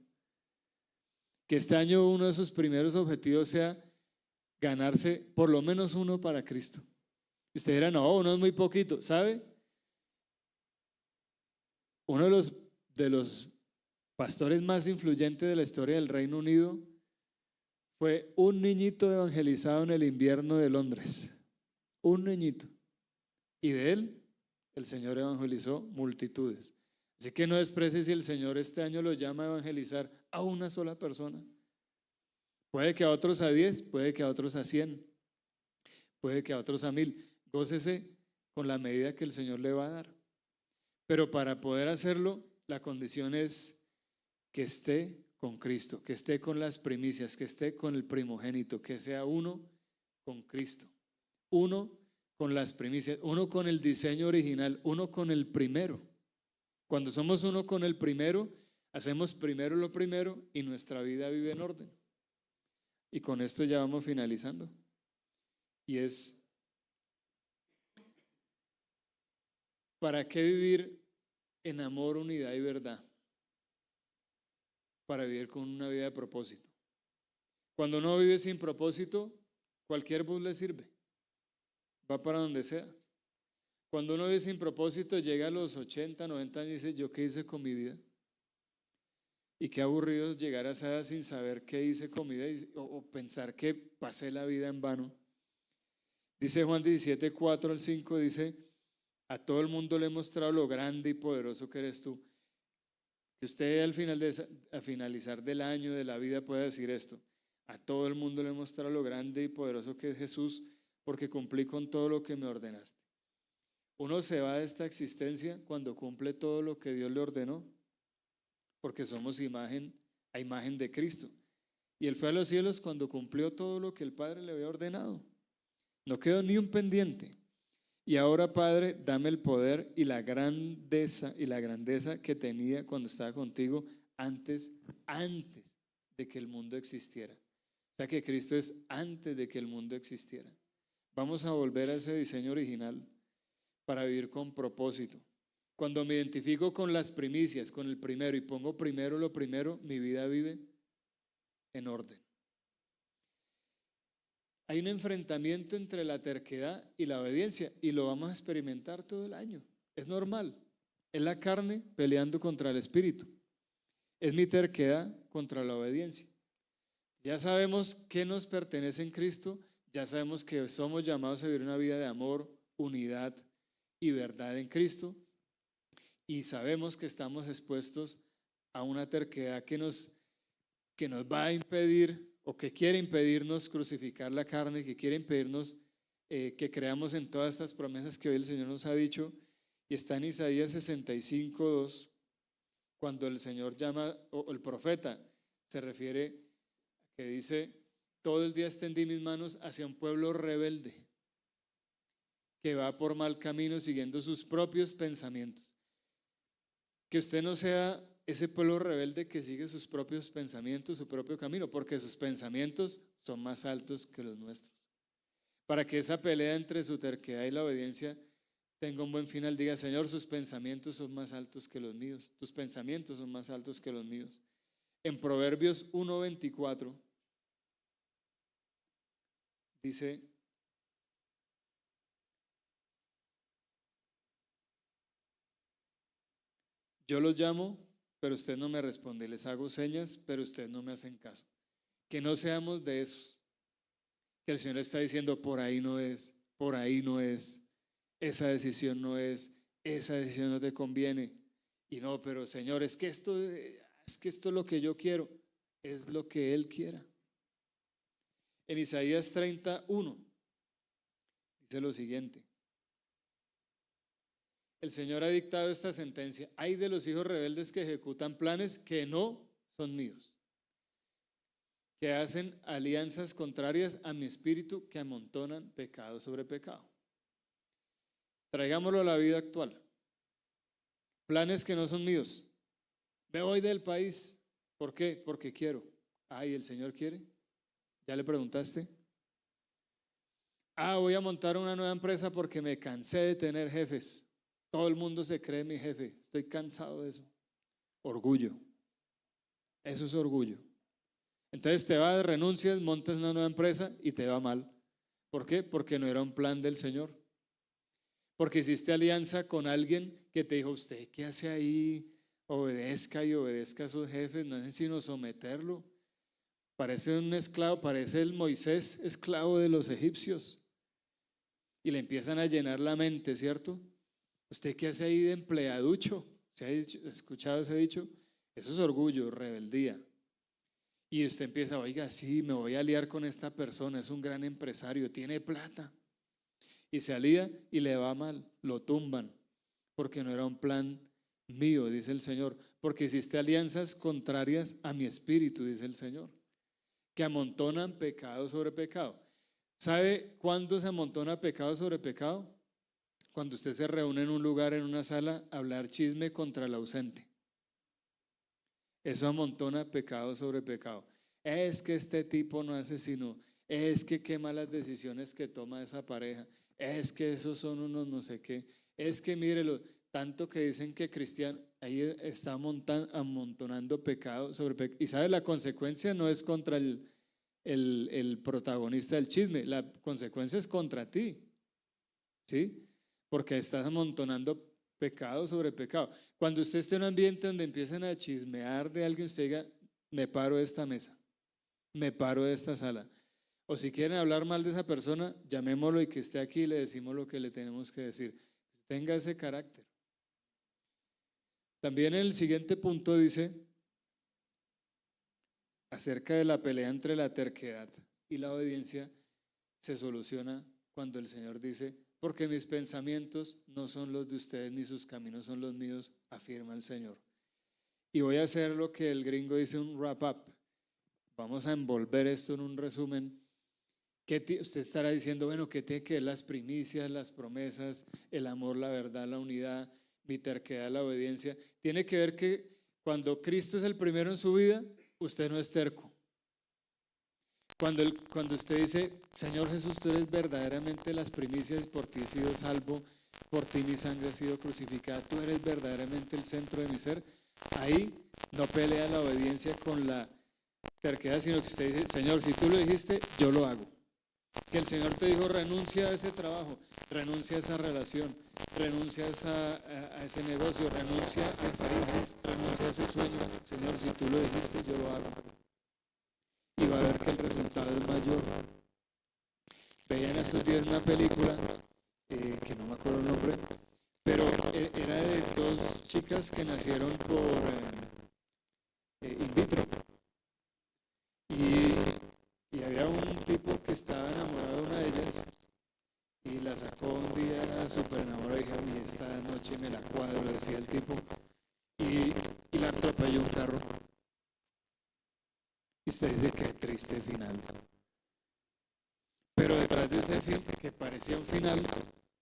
Que este año uno de sus primeros objetivos sea ganarse por lo menos uno para Cristo. Y usted dirá, no, uno es muy poquito, ¿sabe? Uno de los pastores más influyentes de la historia del Reino Unido, fue un niñito evangelizado en el invierno de Londres. Un niñito. Y de él, el Señor evangelizó multitudes. Así que no desprecie si el Señor este año lo llama a evangelizar a una sola persona. Puede que a otros a 10, puede que a otros a 100, puede que a otros a 1000. Gócese con la medida que el Señor le va a dar. Pero para poder hacerlo, la condición es que esté con Cristo, que esté con las primicias, que esté con el primogénito, que sea uno con Cristo, uno con las primicias, uno con el diseño original, uno con el primero. Cuando somos uno con el primero, hacemos primero lo primero y nuestra vida vive en orden. Y con esto ya vamos finalizando. Y es, ¿para qué vivir en amor, unidad y verdad? Para vivir con una vida de propósito. Cuando uno vive sin propósito, cualquier bus le sirve. Va para donde sea. Cuando uno vive sin propósito, llega a los 80, 90 años y dice, ¿yo qué hice con mi vida? Y qué aburrido llegar a esa edad sin saber qué hice con mi vida o pensar que pasé la vida en vano. Dice Juan 17, 4 al 5, dice, a todo el mundo le he mostrado lo grande y poderoso que eres tú. Que usted al finalizar del año, de la vida, pueda decir esto. A todo el mundo le he mostrado lo grande y poderoso que es Jesús, porque cumplí con todo lo que me ordenaste. Uno se va de esta existencia cuando cumple todo lo que Dios le ordenó, porque somos a imagen de Cristo. Y Él fue a los cielos cuando cumplió todo lo que el Padre le había ordenado. No quedó ni un pendiente. Y ahora, Padre, dame el poder y la grandeza que tenía cuando estaba contigo antes de que el mundo existiera. O sea que Cristo es antes de que el mundo existiera. Vamos a volver a ese diseño original para vivir con propósito. Cuando me identifico con las primicias, con el primero y pongo primero lo primero, mi vida vive en orden. Hay un enfrentamiento entre la terquedad y la obediencia y lo vamos a experimentar todo el año. Es normal. Es la carne peleando contra el espíritu. Es mi terquedad contra la obediencia. Ya sabemos qué nos pertenece en Cristo, ya sabemos que somos llamados a vivir una vida de amor, unidad y verdad en Cristo y sabemos que estamos expuestos a una terquedad que nos va a impedir o que quiere impedirnos crucificar la carne, que quiere impedirnos que creamos en todas estas promesas que hoy el Señor nos ha dicho, y está en Isaías 65:2, cuando el Señor llama, o el profeta se refiere a que dice, todo el día extendí mis manos hacia un pueblo rebelde, que va por mal camino siguiendo sus propios pensamientos. Que usted no sea ese pueblo rebelde que sigue sus propios pensamientos, su propio camino, porque sus pensamientos son más altos que los nuestros. Para que esa pelea entre su terquedad y la obediencia tenga un buen final, diga, Señor, sus pensamientos son más altos que los míos, tus pensamientos son más altos que los míos. En Proverbios 1:24 dice, yo los llamo, pero usted no me responde, les hago señas, pero ustedes no me hacen caso. Que no seamos de esos, que el Señor está diciendo, por ahí no es, esa decisión no es, esa decisión no te conviene. Y no, pero Señor, es que esto es lo que yo quiero, es lo que Él quiera. En Isaías 31 dice lo siguiente. El Señor ha dictado esta sentencia. Hay de los hijos rebeldes que ejecutan planes que no son míos, que hacen alianzas contrarias a mi espíritu, que amontonan pecado sobre pecado. Traigámoslo a la vida actual. Planes que no son míos. Me voy del país. ¿Por qué? Porque quiero. ¿Y el Señor quiere? ¿Ya le preguntaste? Voy a montar una nueva empresa porque me cansé de tener jefes. Todo el mundo se cree mi jefe. Estoy cansado de eso. Orgullo. Eso es orgullo. Entonces te vas, renuncias, montas una nueva empresa y te va mal. ¿Por qué? Porque no era un plan del Señor. Porque hiciste alianza con alguien que te dijo, ¿usted qué hace ahí? obedezca y obedezca a sus jefes, no hacen sino someterlo. Parece un esclavo, parece el Moisés, esclavo de los egipcios. Y le empiezan a llenar la mente, ¿cierto? ¿Usted qué hace ahí de empleaducho? ¿Se ha escuchado ese dicho? Eso es orgullo, rebeldía. Y usted empieza, oiga, sí, me voy a aliar con esta persona, es un gran empresario, tiene plata. Y se alía y le va mal, lo tumban, porque no era un plan mío, dice el Señor, porque hiciste alianzas contrarias a mi espíritu, dice el Señor, que amontonan pecado sobre pecado. ¿Sabe cuándo se amontona pecado sobre pecado? Cuando usted se reúne en un lugar, en una sala, a hablar chisme contra el ausente. Eso amontona pecado sobre pecado. Es que este tipo no hace sino, es que qué malas decisiones que toma esa pareja, es que esos son unos no sé qué, es que mírelo, tanto que dicen que cristiano, ahí está amontonando pecado sobre pecado. Y sabe, la consecuencia no es contra el protagonista del chisme, la consecuencia es contra ti, ¿sí? Porque estás amontonando pecado sobre pecado. Cuando usted esté en un ambiente donde empiecen a chismear de alguien, usted diga, me paro de esta mesa, me paro de esta sala. O si quieren hablar mal de esa persona, llamémoslo y que esté aquí y le decimos lo que le tenemos que decir. Tenga ese carácter. También el siguiente punto dice acerca de la pelea entre la terquedad y la obediencia, se soluciona cuando el Señor dice, porque mis pensamientos no son los de ustedes ni sus caminos son los míos, afirma el Señor. Y voy a hacer lo que el gringo dice, un wrap up. Vamos a envolver esto en un resumen. Usted estará diciendo, bueno, ¿qué tiene que ver las primicias, las promesas, el amor, la verdad, la unidad, mi terquedad, la obediencia? Tiene que ver que cuando Cristo es el primero en su vida, usted no es terco. Cuando usted dice, Señor Jesús, tú eres verdaderamente las primicias, por ti he sido salvo, por ti mi sangre ha sido crucificada, tú eres verdaderamente el centro de mi ser, ahí no pelea la obediencia con la terquedad, sino que usted dice, Señor, si tú lo dijiste, yo lo hago. Que el Señor te dijo, renuncia a ese trabajo, renuncia a esa relación, renuncia a ese negocio, renuncia a esa crisis, renuncia a ese sueño. Señor, si tú lo dijiste, yo lo hago. Y va a ver que el resultado es mayor. Veía en estos días una película, que no me acuerdo el nombre, pero era de dos chicas que nacieron por in vitro. Y había un tipo que estaba enamorado de una de ellas y la sacó un día súper enamorada y dije, y esta noche me la cuadro, decía el tipo, y la atropelló un carro. Y usted dice, qué triste final. Pero detrás de ese fin, que parecía un final,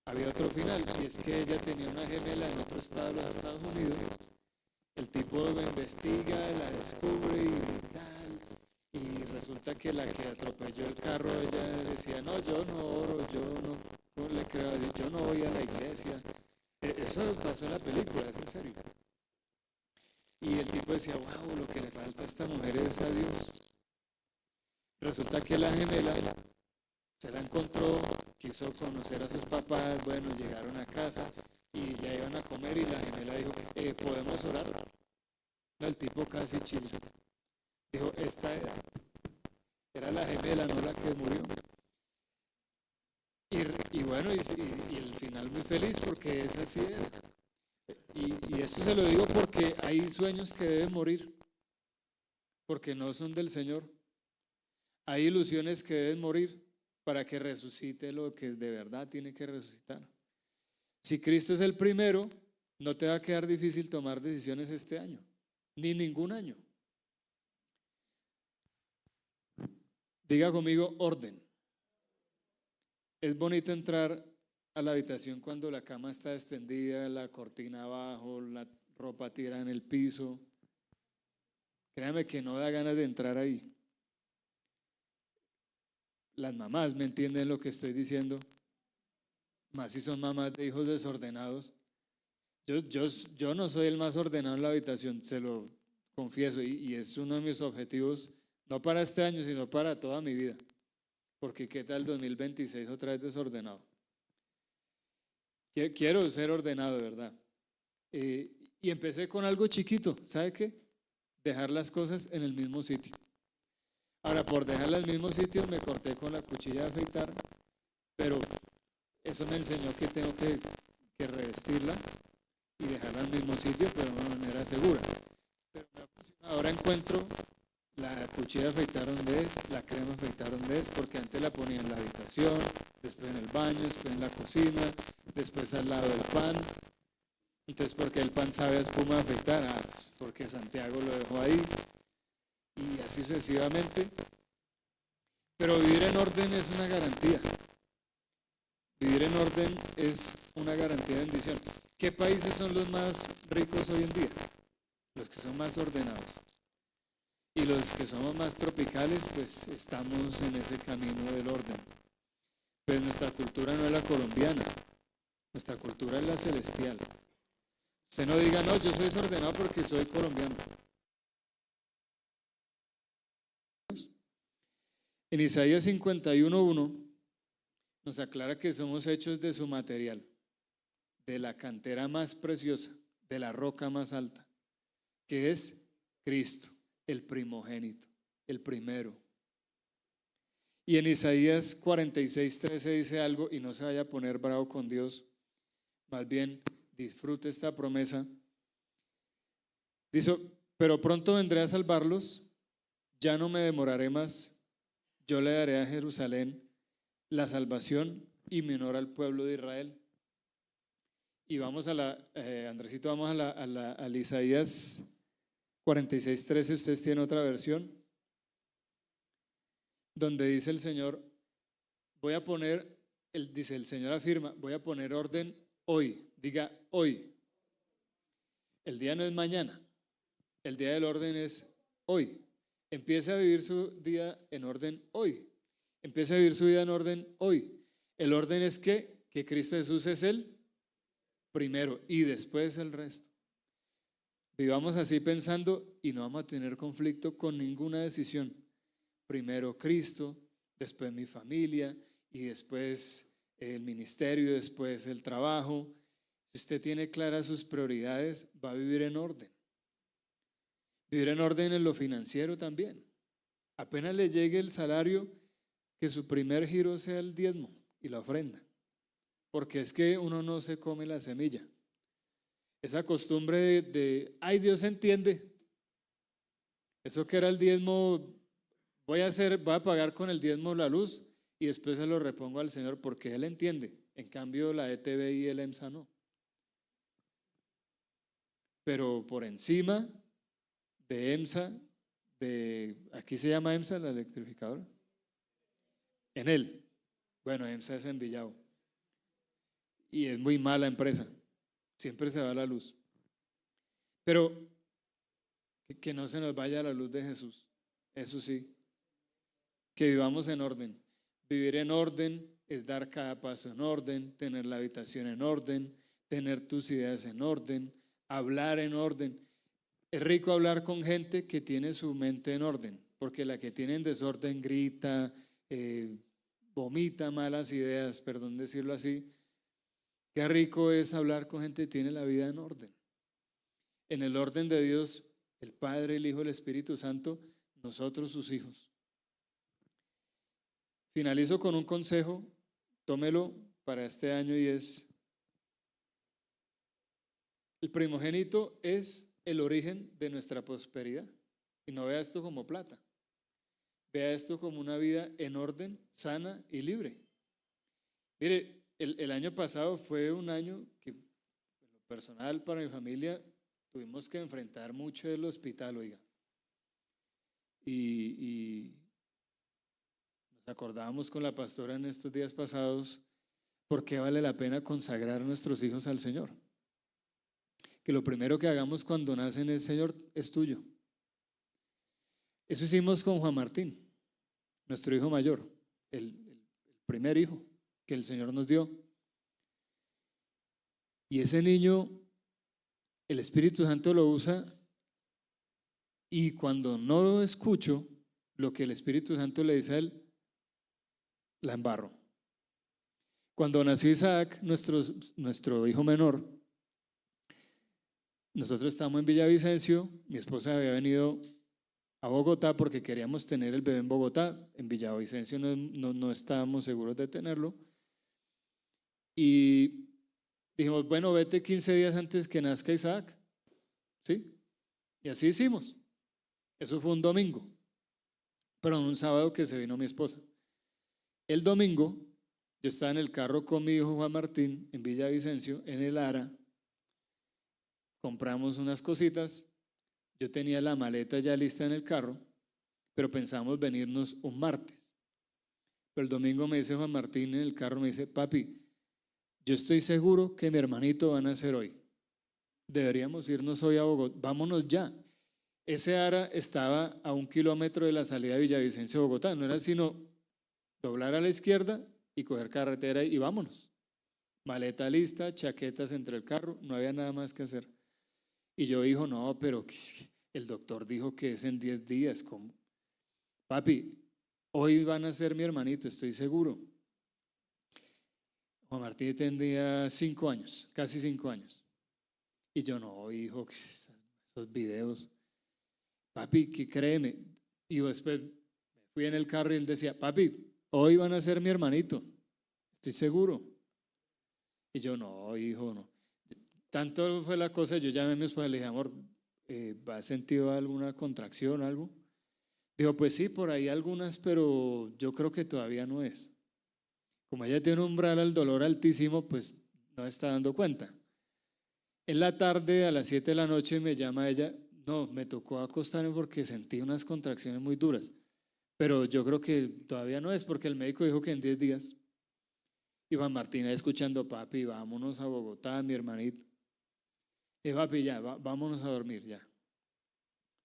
había otro final, y es que ella tenía una gemela en otro estado de los Estados Unidos. El tipo lo investiga, la descubre y tal. Y resulta que la que atropelló el carro, ella decía, no, yo no oro, yo no le creo a Dios, yo no voy a la iglesia. Eso pasó en la película, es en serio. Y el tipo decía, wow, lo que le falta a esta mujer es a Dios. Resulta que la gemela se la encontró, quiso conocer a sus papás, bueno, llegaron a casa y ya iban a comer y la gemela dijo, ¿podemos orar? No, el tipo casi chilla. Dijo, esta era la gemela, no la que murió. Y bueno, y el final muy feliz porque es así era. Y eso se lo digo porque hay sueños que deben morir, porque no son del Señor. Hay ilusiones que deben morir para que resucite lo que de verdad tiene que resucitar. Si Cristo es el primero, no te va a quedar difícil tomar decisiones este año, ni ningún año. Diga conmigo, orden. Es bonito entrar a la habitación cuando la cama está extendida, la cortina abajo, la ropa tirada en el piso. Créame que no da ganas de entrar ahí. Las mamás me entienden lo que estoy diciendo, más si son mamás de hijos desordenados. Yo no soy el más ordenado en la habitación, se lo confieso, y es uno de mis objetivos, no para este año, sino para toda mi vida, porque qué tal 2026 otra vez desordenado. Quiero ser ordenado, de verdad. Y Y empecé con algo chiquito, ¿sabe qué? Dejar las cosas en el mismo sitio. Ahora, por dejarlas en el mismo sitio, me corté con la cuchilla de afeitar, pero eso me enseñó que tengo que revestirla y dejarla en el mismo sitio, pero de una manera segura. Pero me ha funcionado. Ahora encuentro la cuchilla de afeitar donde es, la crema de afeitar donde es, porque antes la ponía en la habitación, después en el baño, después en la cocina, después al lado del pan. Entonces, ¿por qué el pan sabe a espuma de afeitar? Ah, pues porque Santiago lo dejó ahí, y así sucesivamente. Pero vivir en orden es una garantía. Vivir en orden es una garantía de bendición. ¿Qué países son los más ricos hoy en día? Los que son más ordenados. Y los que somos más tropicales, pues estamos en ese camino del orden. Pues nuestra cultura no es la colombiana, nuestra cultura es la celestial. Usted no diga, no, yo soy desordenado porque soy colombiano. En Isaías 51:1 nos aclara que somos hechos de su material, de la cantera más preciosa, de la roca más alta, que es Cristo, el primogénito, el primero. Y en Isaías 46:13 dice algo, y no se vaya a poner bravo con Dios, más bien disfrute esta promesa. Dice, pero pronto vendré a salvarlos, ya no me demoraré más, yo le daré a Jerusalén la salvación y mi honor al pueblo de Israel. Y vamos a Andresito, vamos al Isaías 46:13, ustedes tienen otra versión, donde dice el Señor, dice el Señor afirma, voy a poner orden hoy, diga hoy. El día no es mañana, el día del orden es hoy. Empiece a vivir su día en orden hoy. Empiece a vivir su vida en orden hoy. El orden es que Cristo Jesús es el primero y después el resto. Vivamos así pensando y no vamos a tener conflicto con ninguna decisión. Primero Cristo, después mi familia y después el ministerio, después el trabajo. Si usted tiene claras sus prioridades, va a vivir en orden. Vivir en orden en lo financiero también. Apenas le llegue el salario, que su primer giro sea el diezmo y la ofrenda. Porque es que uno no se come la semilla. Esa costumbre de ay, Dios entiende. Eso que era el diezmo, voy a pagar con el diezmo la luz y después se lo repongo al Señor porque Él entiende. En cambio, la ETV y el EMSA no. Pero por encima de EMSA, aquí se llama EMSA la electrificadora. En él. Bueno, EMSA es en Villavo. Y es muy mala empresa. Siempre se va la luz. Pero que no se nos vaya la luz de Jesús. Eso sí. Que vivamos en orden. Vivir en orden es dar cada paso en orden, tener la habitación en orden, tener tus ideas en orden, hablar en orden. Es rico hablar con gente que tiene su mente en orden, porque la que tiene en desorden grita, vomita malas ideas, perdón decirlo así. Qué rico es hablar con gente que tiene la vida en orden. En el orden de Dios, el Padre, el Hijo, el Espíritu Santo, nosotros sus hijos. Finalizo con un consejo, tómelo para este año y es, el primogénito es el origen de nuestra prosperidad. Y no vea esto como plata, vea esto como una vida en orden, sana y libre. Mire, el año pasado fue un año que, en lo personal, para mi familia, tuvimos que enfrentar mucho el hospital, oiga. Y nos acordábamos con la pastora en estos días pasados por qué vale la pena consagrar a nuestros hijos al Señor. Que lo primero que hagamos cuando nacen es, Señor, es tuyo. Eso hicimos con Juan Martín, nuestro hijo mayor, el primer hijo que el Señor nos dio. Y ese niño, el Espíritu Santo lo usa y cuando no lo escucho, lo que el Espíritu Santo le dice a él, la embarro. Cuando nació Isaac, nuestro hijo menor, nosotros estábamos en Villavicencio, mi esposa había venido a Bogotá porque queríamos tener el bebé en Bogotá, en Villavicencio no estábamos seguros de tenerlo, y dijimos, bueno, vete 15 días antes que nazca Isaac, ¿sí? Y así hicimos. Eso fue un domingo, pero un sábado que se vino mi esposa. El domingo yo estaba en el carro con mi hijo Juan Martín en Villavicencio, en el Ara, compramos unas cositas, yo tenía la maleta ya lista en el carro, pero pensamos venirnos un martes. Pero el domingo me dice Juan Martín en el carro, me dice, papi, yo estoy seguro que mi hermanito va a nacer hoy. Deberíamos irnos hoy a Bogotá, vámonos ya. Ese Ara estaba a 1 kilómetro de la salida de Villavicencio, Bogotá, no era sino doblar a la izquierda y coger carretera y vámonos. Maleta lista, chaquetas entre el carro, no había nada más que hacer. Y yo dijo, no, pero el doctor dijo que es en 10 días. ¿Cómo? Papi, hoy van a ser mi hermanito, estoy seguro. Juan Martín tendría 5 años, casi 5 años. Y yo, no, hijo, esos videos. Papi, que créeme. Y después fui en el carro y él decía, papi, hoy van a ser mi hermanito, estoy seguro. Y yo, no, hijo, no. Tanto fue la cosa, yo llamé a mi esposa y le dije, amor, ¿has sentido alguna contracción o algo? Dijo, pues sí, por ahí algunas, pero yo creo que todavía no es. Como ella tiene un umbral al dolor altísimo, pues no está dando cuenta. En la tarde, a las 7 de la noche, me llama ella, no, me tocó acostarme porque sentí unas contracciones muy duras, pero yo creo que todavía no es porque el médico dijo que en 10 días. Y Juan Martín escuchando, papi, vámonos a Bogotá, mi hermanito. Y papi, ya, vámonos a dormir, ya.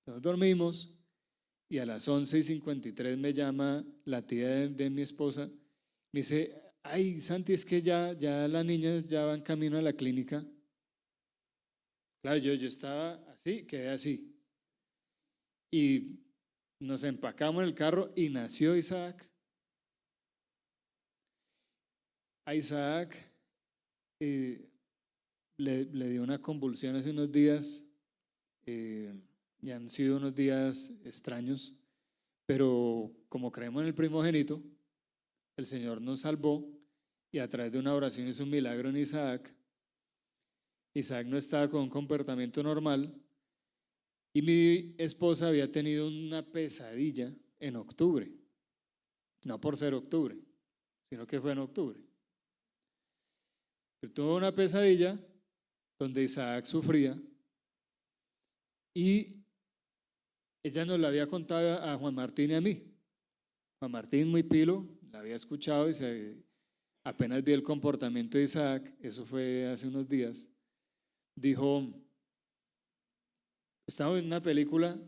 Nos dormimos y a las 11:53 me llama la tía de mi esposa. Me dice, ay, Santi, es que ya las niñas ya van camino a la clínica. Claro, yo estaba así, quedé así. Y nos empacamos en el carro y nació Isaac. A Isaac le dio una convulsión hace unos días y han sido unos días extraños, pero como creemos en el primogénito, el Señor nos salvó y a través de una oración hizo un milagro en Isaac. Isaac no estaba con un comportamiento normal y mi esposa había tenido una pesadilla en octubre, no por ser octubre, sino que fue en octubre. Tuvo una pesadilla donde Isaac sufría y ella nos la había contado a Juan Martín y a mí. Juan Martín, muy pilo, la había escuchado y apenas vio el comportamiento de Isaac, eso fue hace unos días, dijo, estamos viendo una película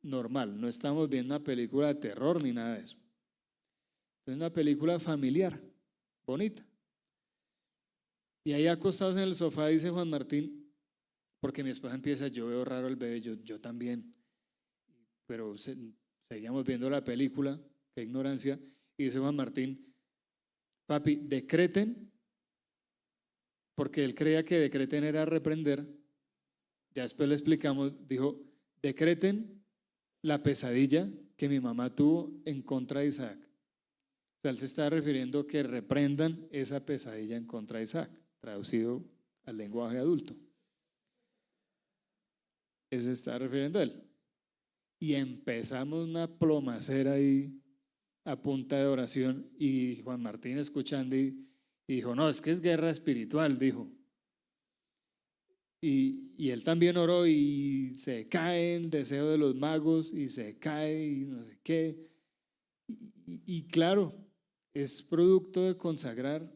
normal, no estamos viendo una película de terror ni nada de eso. Es una película familiar, bonita. Y ahí acostados en el sofá dice Juan Martín, porque mi esposa empieza, yo veo raro al bebé, yo también, pero seguíamos viendo la película, qué ignorancia, y dice Juan Martín, papi, decreten, porque él creía que decreten era reprender, ya después le explicamos, dijo, decreten la pesadilla que mi mamá tuvo en contra de Isaac. O sea, él se está refiriendo que reprendan esa pesadilla en contra de Isaac, traducido al lenguaje adulto. Eso se está refiriendo a él. Y empezamos una plomacera ahí a punta de oración y Juan Martín escuchando y dijo, no, es que es guerra espiritual, dijo. Y él también oró y se cae el deseo de los magos y se cae y no sé qué. Y claro, es producto de consagrar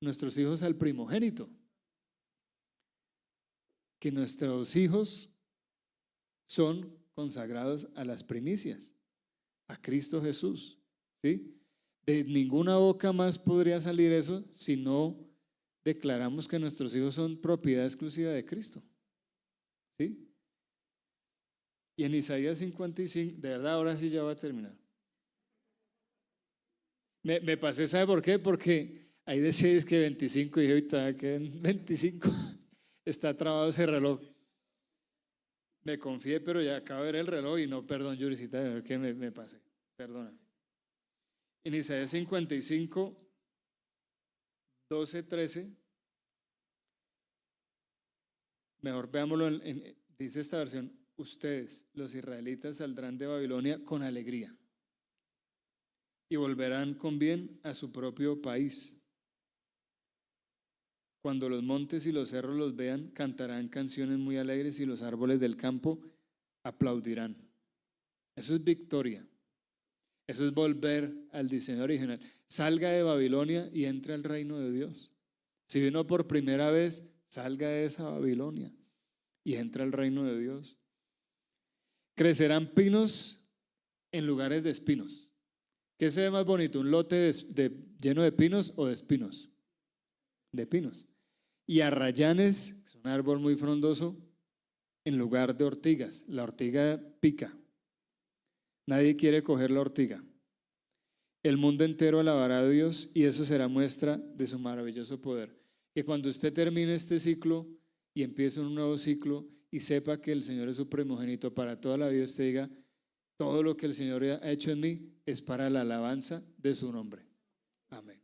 nuestros hijos al primogénito. Que nuestros hijos son consagrados a las primicias, a Cristo Jesús, ¿sí? De ninguna boca más podría salir eso si no declaramos que nuestros hijos son propiedad exclusiva de Cristo, ¿sí? Y en Isaías 55, de verdad, ahora sí ya va a terminar. Me pasé, ¿sabe por qué? Porque ahí decía que 25 y dije, ahorita quedan 25. Está trabado ese reloj. Me confié, pero ya acabo de ver el reloj y no, perdón, Yuricita, que me pasé. Perdona. En Isaías 55, 12, 13. Mejor veámoslo, dice esta versión: ustedes, los israelitas, saldrán de Babilonia con alegría y volverán con bien a su propio país. Cuando los montes y los cerros los vean, cantarán canciones muy alegres y los árboles del campo aplaudirán. Eso es victoria. Eso es volver al diseño original. Salga de Babilonia y entre al reino de Dios. Si vino por primera vez, salga de esa Babilonia y entra al reino de Dios. Crecerán pinos en lugares de espinos. ¿Qué se ve más bonito? ¿Un lote lleno de pinos o de espinos? De pinos. Y arrayanes, que es un árbol muy frondoso, en lugar de ortigas. La ortiga pica. Nadie quiere coger la ortiga. El mundo entero alabará a Dios y eso será muestra de su maravilloso poder. Que cuando usted termine este ciclo y empiece un nuevo ciclo y sepa que el Señor es su primogénito para toda la vida, usted diga: todo lo que el Señor ha hecho en mí es para la alabanza de su nombre. Amén.